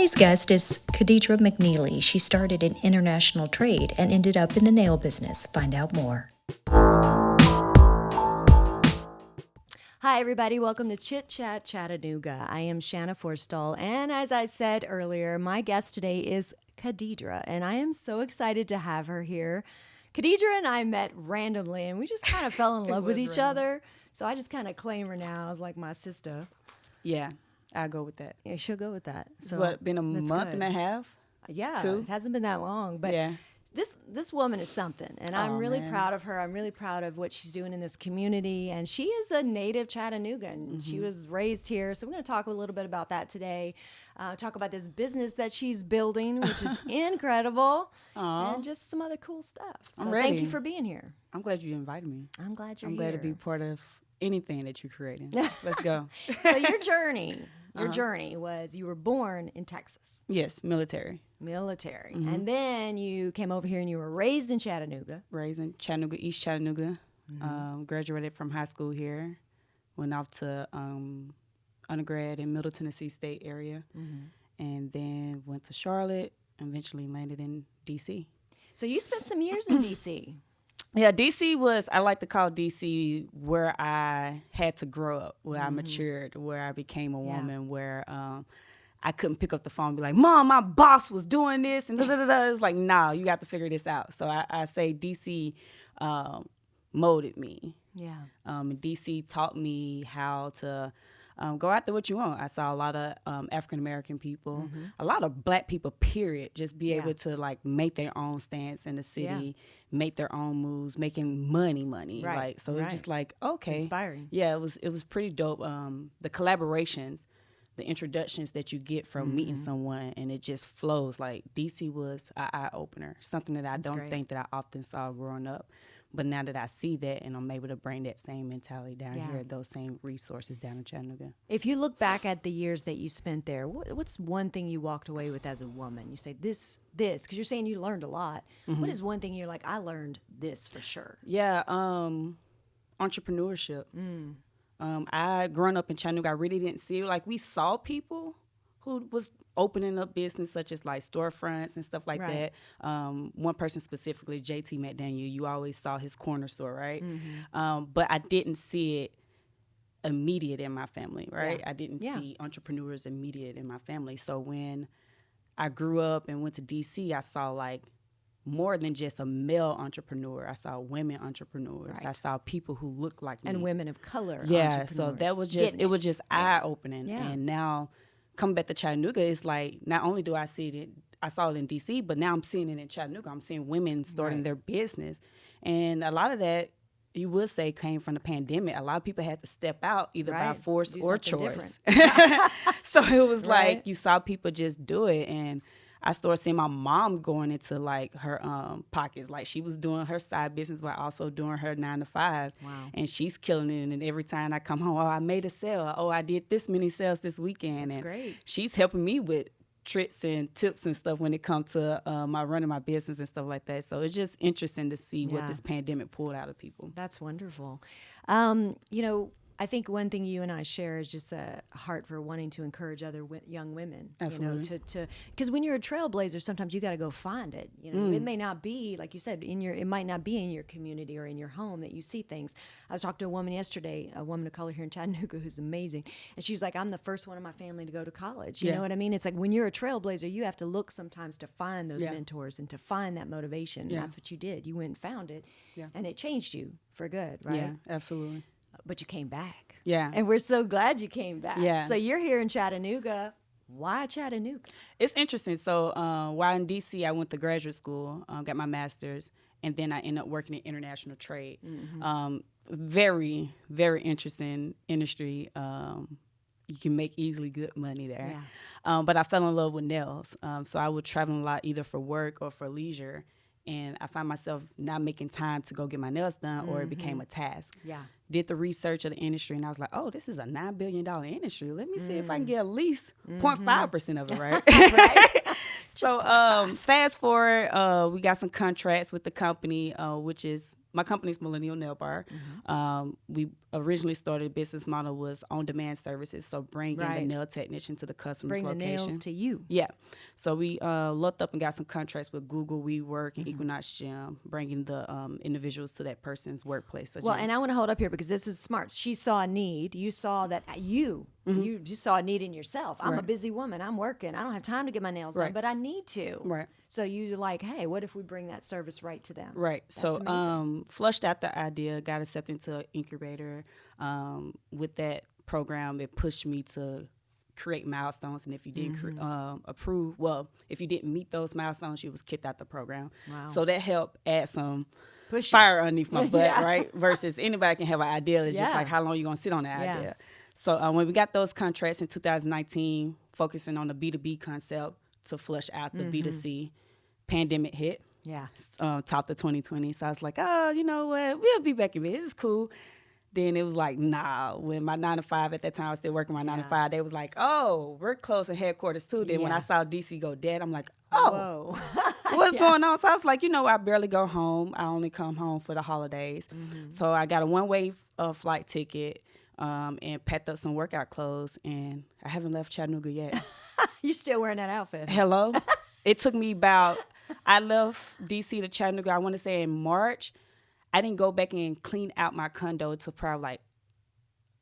Today's guest is Kadedra McNeely. She started in international trade and ended up in the nail business. Find out more. Hi, everybody. Welcome to Chit-Chat Chattanooga. I am Shanna Forstall, and as I said earlier, my guest today is Kadedra, and I am so excited to have her here. Kadedra and I met randomly, and we just kind of fell in love with each other, so I just kind of claim her now as like my sister. Yeah, I'll go with that. Yeah, she'll go with that. So What, been a month and a half? Yeah, Two? It hasn't been that long, but Yeah. this woman is something, and I'm really proud of her. I'm really proud of what she's doing in this community, and she is a native Chattanoogan. She was raised here, so we're going to talk a little bit about that today. Talk about this business that she's building, which is incredible, and just some other cool stuff. So I'm ready. thank you for being here. I'm glad you invited me. I'm glad you're I'm here. glad to be part of anything that you're creating. Let's go. So your journey was you were born in Texas. Yes, military. And then you came over here and you were raised in Chattanooga. Raised in Chattanooga, East Chattanooga. Graduated from high school here. Went off to undergrad in Middle Tennessee State area. And then went to Charlotte. Eventually landed in D.C. So you spent some years in D.C. Yeah, D.C. was, I like to call D.C. where I had to grow up, where I matured, where I became a woman, where I couldn't pick up the phone and be like, Mom, my boss was doing this, and da-da-da-da. It's like, nah, you got to figure this out. So I say D.C. Molded me. Yeah. And D.C. taught me how to go after what you want. I saw a lot of African-American people, a lot of black people, period, just be able to like make their own stance in the city, make their own moves, making money. Right. Like, so it was just like, okay. It's inspiring. Yeah, it was pretty dope. The collaborations, the introductions that you get from meeting someone, and it just flows. Like DC was an eye-opener, something that I don't think that I often saw growing up. But now that I see that, and I'm able to bring that same mentality down here, those same resources down in Chattanooga. If you look back at the years that you spent there, what's one thing you walked away with as a woman? You say this, because you're saying you learned a lot. What is one thing you're like, I learned this for sure? Yeah, entrepreneurship. I growing up in Chattanooga, I really didn't see it. Like, we saw people who was opening up business such as like storefronts and stuff like that. One person specifically, JT McDaniel, you always saw his corner store, right? But I didn't see it immediate in my family, right? I didn't see entrepreneurs immediate in my family. So when I grew up and went to DC, I saw like more than just a male entrepreneur. I saw women entrepreneurs. I saw people who looked like me. And women of color so that was just, it was just eye-opening. And now coming back to Chattanooga, it's like, not only do I see it, I saw it in D.C., but now I'm seeing it in Chattanooga. I'm seeing women starting their business. And a lot of that, you would say, came from the pandemic. A lot of people had to step out either by force or choice. So it was like you saw people just do it. And I started seeing my mom going into like her pockets. Like she was doing her side business while also doing her 9 to 5. Wow. And she's killing it. And every time I come home, I made a sale. I did this many sales this weekend. That's and great. She's helping me with tricks and tips and stuff when it comes to my running my business and stuff like that. So it's just interesting to see what this pandemic pulled out of people. That's wonderful. I think one thing you and I share is just a heart for wanting to encourage other young women. Absolutely. Because when you're a trailblazer, sometimes you got to go find it. It may not be, like you said, it might not be in your community or in your home that you see things. I was talking to a woman yesterday, a woman of color here in Chattanooga who's amazing, and she was like, I'm the first one in my family to go to college. You know what I mean? It's like when you're a trailblazer, you have to look sometimes to find those mentors and to find that motivation. And that's what you did. You went and found it, and it changed you for good, right? Yeah, absolutely. But you came back. Yeah. And we're so glad you came back. Yeah. So you're here in Chattanooga. Why Chattanooga? It's interesting. So while in D.C., I went to graduate school, got my master's, and then I ended up working in international trade. Very, very interesting industry. You can make easily good money there. But I fell in love with nails. So I would travel a lot either for work or for leisure. And I find myself not making time to go get my nails done, or it became a task. Did the research of the industry, and I was like, oh, this is a $9 billion industry. Let me see if I can get at least 0.5% of it, right? So fast forward, we got some contracts with the company, which is my company's Millennial Nail Bar. We originally started, a business model was on-demand services, so bringing the nail technician to the customer's Bring location. the nails to you. Yeah. So we looked up and got some contracts with Google, WeWork, and Equinox Gym, bringing the individuals to that person's workplace. Well, and I want to hold up here because this is smart. She saw a need. You saw that you saw a need in yourself. I'm a busy woman. I'm working. I don't have time to get my nails done, but I need to. Right. So you're like, hey, what if we bring that service right to them? Right. That's so amazing. flushed out the idea, got accepted into an incubator. With that program, it pushed me to create milestones, and if you didn't if you didn't meet those milestones, you was kicked out the program. Wow. So that helped add some Push fire underneath my butt, right? Versus anybody can have an idea. It's just Yeah. like, how long you gonna sit on that Yeah. idea? So when we got those contracts in 2019, focusing on the B2B concept to flush out the B2C, pandemic hit. Yeah. Top of 2020. So I was like, oh, you know what? We'll be back in business. It's cool. Then it was like, nah. When my 9 to 5 at that time, I was still working my 9 to 5. They was like, oh, we're closing headquarters too. Then when I saw DC go dead, I'm like, oh, what's going on? So I was like, you know, I barely go home. I only come home for the holidays. So I got a one-way flight ticket and packed up some workout clothes, and I haven't left Chattanooga yet. You're still wearing that outfit. Hello? It took me I left DC to Chattanooga, I want to say in March. I didn't go back and clean out my condo until probably like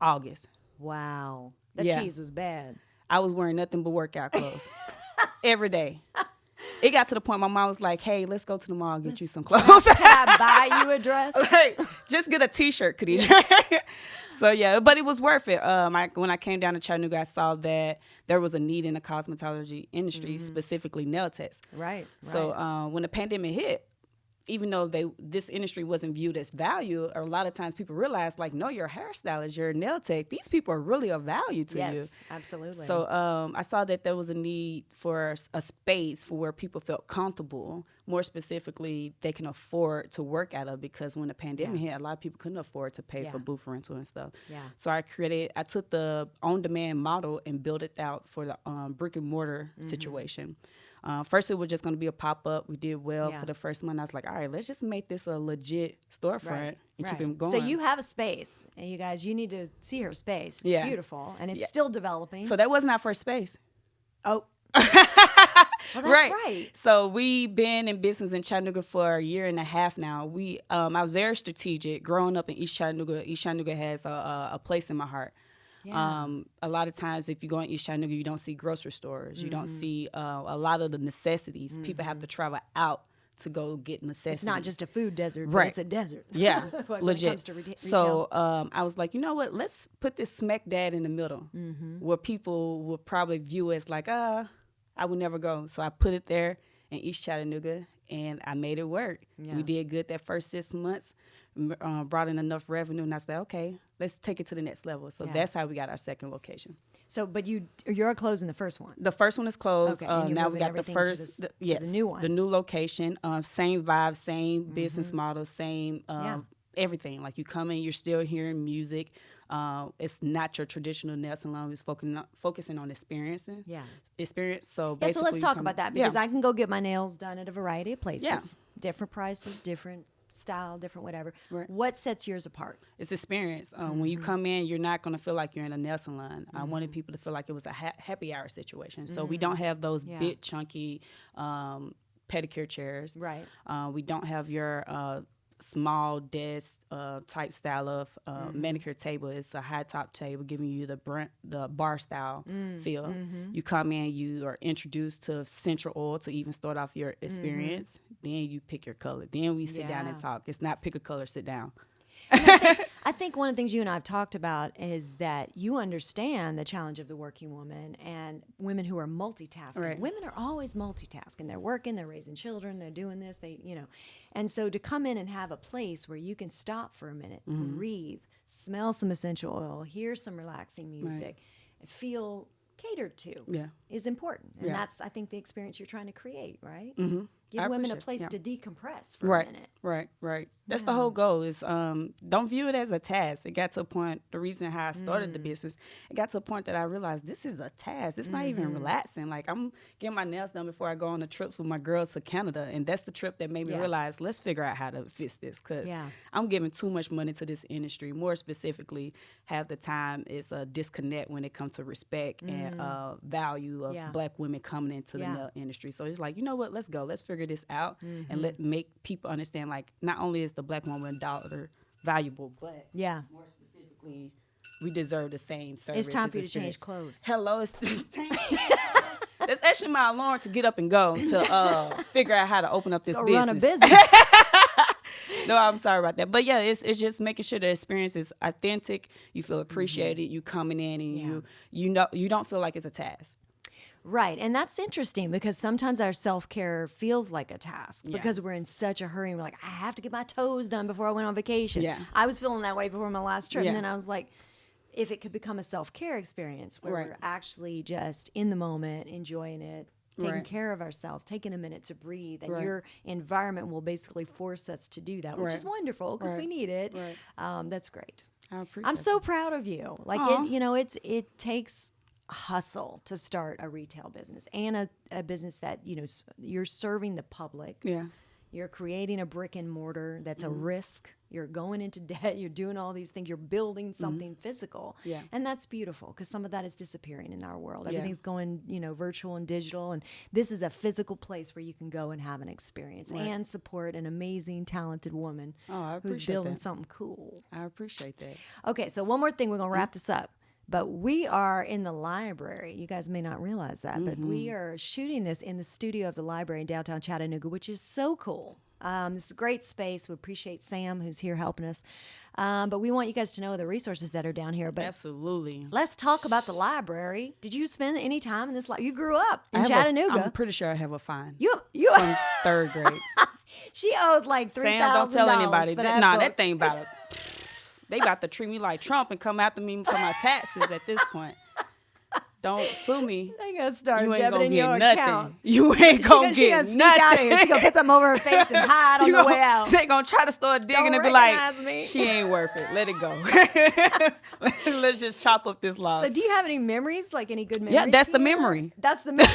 August. Wow. That cheese was bad. I was wearing nothing but workout clothes every day. It got to the point my mom was like, hey, let's go to the mall and get you some clothes. Can I buy you a dress? Like, just get a T-shirt, Kadedra. So, yeah, but it was worth it. When I came down to Chattanooga, I saw that there was a need in the cosmetology industry, specifically nail techs. Right. So when the pandemic hit, even though this industry wasn't viewed as value, or a lot of times people realize, like, no, you're a hairstylist, you're a nail tech. These people are really of value to you. Yes, absolutely. So I saw that there was a need for a space for where people felt comfortable. More specifically, they can afford to work out of, because when the pandemic hit, a lot of people couldn't afford to pay for booth rental and stuff. Yeah. So I took the on-demand model and built it out for the brick and mortar situation. First, it was just going to be a pop-up. We did well for the first month. I was like, all right, let's just make this a legit storefront and keep it going. So you have a space, and you guys, you need to see her space. It's beautiful, and it's still developing. So that wasn't our first space. Oh. Well, that's right. So we've been in business in Chattanooga for a year and a half now. I was very strategic. Growing up in East Chattanooga has a place in my heart. Yeah. A lot of times, if you go in East Chattanooga, you don't see grocery stores. You don't see a lot of the necessities. People have to travel out to go get necessities. It's not just a food desert, but it's a desert. Yeah, when legit. It comes to retail. So I was like, you know what? Let's put this smack dab in the middle, where people will probably view as like, I would never go. So I put it there in East Chattanooga, and I made it work. Yeah. We did good that first 6 months. Brought in enough revenue, and I said, okay, let's take it to the next level. So that's how we got our second location. So, but you're closing the first one. The first one is closed. Okay, now we got the first, to the new one. The new location, same vibe, same business model, same everything. Like, you come in, you're still hearing music. It's not your traditional nail salon. It's focusing on experience. So basically, so let's talk about that, because I can go get my nails done at a variety of places. Yeah. Different prices, different style, different whatever. Right. What sets yours apart? It's experience. When you come in, you're not going to feel like you're in a nail salon. I wanted people to feel like it was a happy hour situation. So we don't have those big, chunky pedicure chairs. Right. We don't have your small desk type style of manicure table. It's a high top table giving you the bar style feel. You come in, you are introduced to essential oil to even start off your experience. Then you pick your color. Then we sit down and talk. It's not pick a color, sit down. I think one of the things you and I have talked about is that you understand the challenge of the working woman and women who are multitasking. Right. Women are always multitasking. They're working, they're raising children, they're doing this, And so to come in and have a place where you can stop for a minute, breathe, smell some essential oil, hear some relaxing music, and feel catered to. Yeah. is important. And that's, I think, the experience you're trying to create, right? Mm-hmm. Give women a place to decompress for a minute. Right. That's the whole goal is don't view it as a task. It got to a point, the reason how I started the business, it got to a point that I realized this is a task. It's not even relaxing. Like I'm getting my nails done before I go on the trips with my girls to Canada. And that's the trip that made me realize, let's figure out how to fix this because I'm giving too much money to this industry. More specifically, half the time it's a disconnect when it comes to respect and value of Black women coming into the nail industry. So it's like, you know what, let's go. Let's figure this out and make people understand, like, not only is the Black woman dollar valuable, but more specifically, we deserve the same service. It's time for you to change clothes. Hello, it's time. That's actually my alarm to get up and go to figure out how to open up this business. Run a business. No, I'm sorry about that. But yeah, it's just making sure the experience is authentic. You feel appreciated. You coming in and you don't feel like it's a task. Right. And that's interesting because sometimes our self-care feels like a task because we're in such a hurry and we're like, I have to get my toes done before I went on vacation. Yeah. I was feeling that way before my last trip. And then I was like, if it could become a self-care experience where we're actually just in the moment, enjoying it, taking care of ourselves, taking a minute to breathe, and your environment will basically force us to do that, which is wonderful because we need it. That's great. I'm so proud of you. Like, it takes hustle to start a retail business and a business that, you're serving the public. Yeah. You're creating a brick and mortar that's a risk. You're going into debt. You're doing all these things. You're building something physical. Yeah. And that's beautiful because some of that is disappearing in our world. Everything's going, virtual and digital. And this is a physical place where you can go and have an experience and support an amazing, talented woman who's building something cool. I appreciate that. Okay, so one more thing. We're going to wrap this up. But we are in the library. You guys may not realize that, but we are shooting this in the studio of the library in downtown Chattanooga, which is so cool. This is a great space. We appreciate Sam, who's here helping us. But we want you guys to know the resources that are down here. But absolutely. Let's talk about the library. Did you spend any time in this library? You grew up in Chattanooga. I'm pretty sure I have a fine. You from third grade. She owes like $3,000. Sam, don't tell anybody. That thing about it. They about to treat me like Trump and come after me for my taxes at this point. Don't sue me. They gonna start you ain't debiting gonna your get account. Nothing. You ain't gonna she get gonna sneak out of here. She gonna put something over her face and hide on the way out. They gonna try to start digging Don't and be like, me. she ain't worth it. Let it go. Let's just chop up this loss. So do you have any memories, like any good memories? Yeah, that's the memory. That's the memory.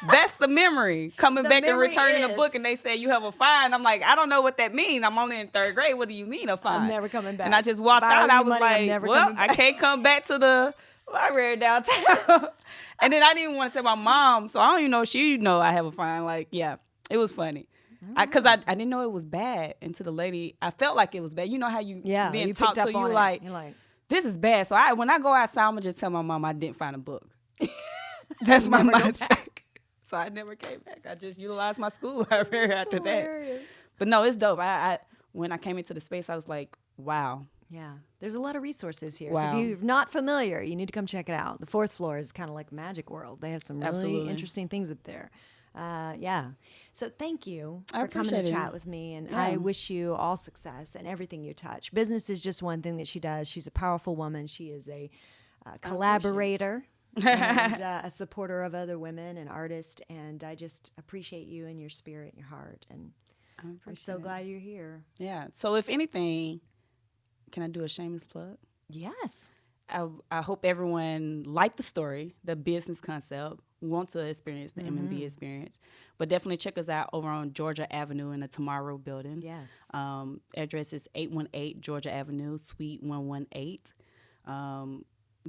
That's the memory. Coming back and returning a book and they say you have a fine. I'm like, I don't know what that means. I'm only in third grade. What do you mean a fine? I'm never coming back. And I just walked out. I was like, well, I can't come back to the library downtown. And then I didn't even want to tell my mom. So I don't even know if she know I have a fine. Like, yeah, it was funny. Because I didn't know it was bad until the lady, I felt like it was bad. You know how you being talked to, you're like, this is bad. So when I go outside, I'm going to just tell my mom I didn't find a book. That's my mindset. So I never came back. I just utilized my school library after hilarious. That. But no, it's dope. I when I came into the space, I was like, wow. Yeah, there's a lot of resources here. Wow. So if you're not familiar, you need to come check it out. The fourth floor is kind of like Magic World. They have some really interesting things up there. Yeah. So thank you for coming to chat with me. And I wish you all success in everything you touch. Business is just one thing that she does. She's a powerful woman. She is a collaborator. And a supporter of other women and artists, and I just appreciate you and your spirit and your heart, and I'm so glad you're here. Yeah. So if anything, can I do a shameless plug? Yes. I hope everyone liked the story, the business concept, want to experience the M&B experience, but definitely check us out over on Georgia Avenue in the Tomorrow building. Yes. Address is 818 Georgia Avenue, Suite 118.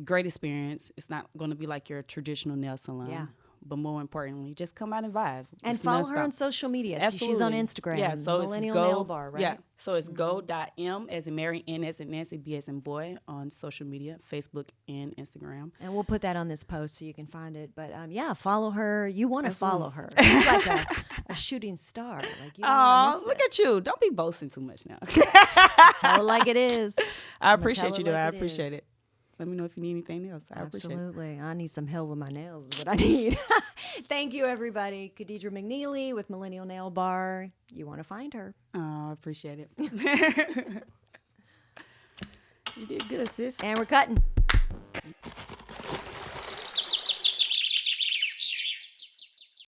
Great experience. It's not going to be like your traditional nail salon. Yeah. But more importantly, just come out and vibe. And follow her on social media. Absolutely. She's on Instagram. Yeah, so Millennial Nail Bar, right? Yeah, so it's go.m as in Mary, N as in Nancy, B as in boy on social media, Facebook and Instagram. And we'll put that on this post so you can find it. But follow her. You want to follow her. She's like a shooting star. Like, oh, look at you. Don't be boasting too much now. Tell it like it is. I appreciate you, though. I appreciate it. Let me know if you need anything else. I appreciate it. Absolutely. I need some help with my nails is what I need. Thank you, everybody. Kadedra McNeely with Millennial Nail Bar. You want to find her. Oh, I appreciate it. You did good, sis. And we're cutting.